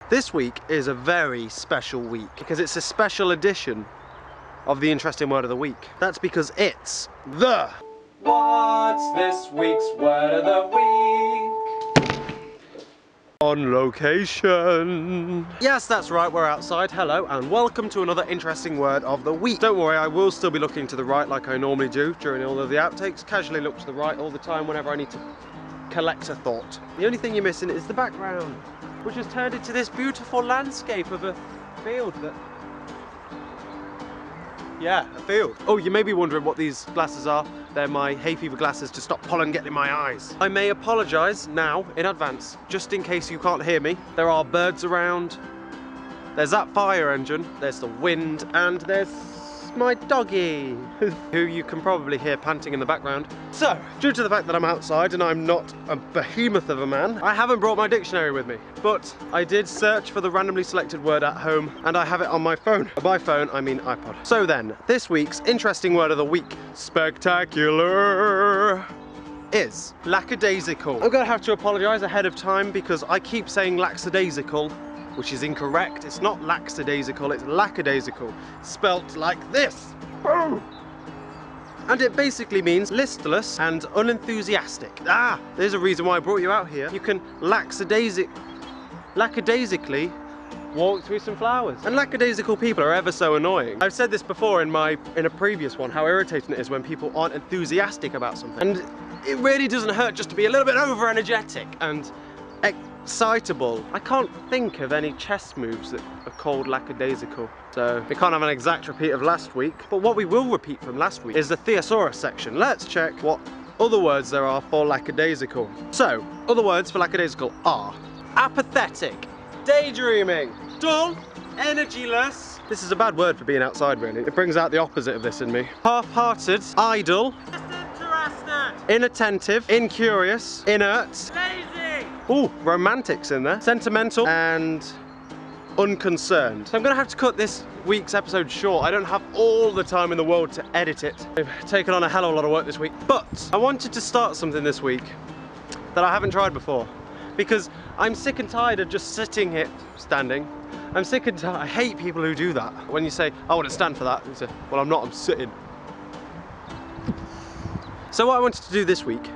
This week is a very special week because it's a special edition of the interesting word of the week. That's because it's the What's This Week's Word of the Week? On location. Yes, that's right, we're outside. Hello and welcome to another interesting word of the week. Don't worry, I will still be looking to the right like I normally do during all of the outtakes. Casually look to the right all the time whenever I need to collect a thought. The only thing you're missing is the background, which has turned into this beautiful landscape of a field that... Yeah, a field. Oh, you may be wondering what these glasses are. They're my hay fever glasses to stop pollen getting in my eyes. I may apologise now in advance, just in case you can't hear me. There are birds around, there's that fire engine, there's the wind, and there's my doggy, who you can probably hear panting in the background. So, due to the fact that I'm outside and I'm not a behemoth of a man, I haven't brought my dictionary with me, but I did search for the randomly selected word at home and I have it on my phone. By phone, I mean iPod. So then, this week's interesting word of the week, spectacular, is lackadaisical. I'm gonna have to apologise ahead of time because I keep saying lackadaisical, which is incorrect. It's not lackadaisical, it's lackadaisical, spelt like this. Boom! And it basically means listless and unenthusiastic. Ah, there's a reason why I brought you out here. You can lackadaisically walk through some flowers. And lackadaisical people are ever so annoying. I've said this before in a previous one, how irritating it is when people aren't enthusiastic about something. And it really doesn't hurt just to be a little bit over energetic and excitable. I can't think of any chess moves that are called lackadaisical, so we can't have an exact repeat of last week. But what we will repeat from last week is the thesaurus section. Let's check what other words there are for lackadaisical. So, other words for lackadaisical are apathetic, daydreaming, dull, energyless. This is a bad word for being outside, really. It brings out the opposite of this in me. Half-hearted, idle, disinterested, inattentive, incurious, inert, lazy. Ooh, romantic's in there. Sentimental and unconcerned. So I'm gonna have to cut this week's episode short. I don't have all the time in the world to edit it. I've taken on a hell of a lot of work this week. But I wanted to start something this week that I haven't tried before. Because I'm sick and tired of just sitting here, standing. I'm sick and tired, I hate people who do that. When you say, I want to stand for that, you say, well I'm not, I'm sitting. So what I wanted to do this week,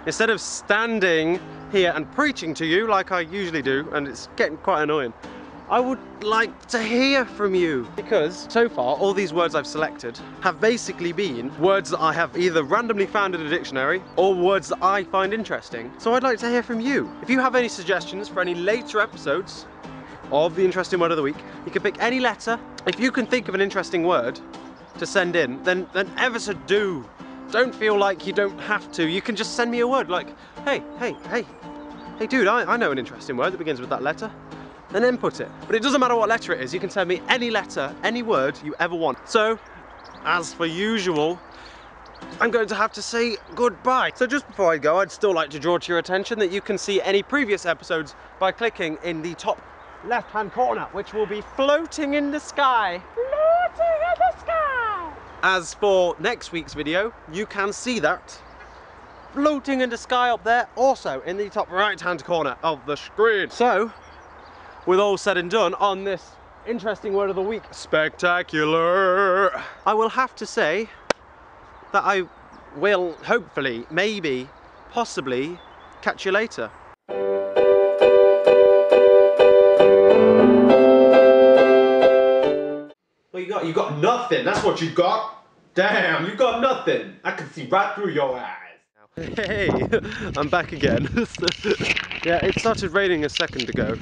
instead of standing here and preaching to you like I usually do, and it's getting quite annoying, I would like to hear from you. Because so far, all these words I've selected have basically been words that I have either randomly found in a dictionary or words that I find interesting. So I'd like to hear from you. If you have any suggestions for any later episodes of the interesting word of the week, you can pick any letter. If you can think of an interesting word to send in, then ever so do. Don't feel like you don't have to. You can just send me a word like, hey dude, I know an interesting word that begins with that letter, and then put it. But it doesn't matter what letter it is, you can send me any letter, any word you ever want. So, as for usual, I'm going to have to say goodbye. So just before I go, I'd still like to draw to your attention that you can see any previous episodes by clicking in the top left-hand corner, which will be floating in the sky. Floating in the sky! As for next week's video, you can see that floating in the sky up there, also in the top right-hand corner of the screen. So, with all said and done on this interesting word of the week, spectacular, I will have to say that I will hopefully, maybe, possibly catch you later. What you got nothing, that's what you got. Damn, you got nothing. I can see right through your eyes. Hey, I'm back again. Yeah, it started raining a second ago,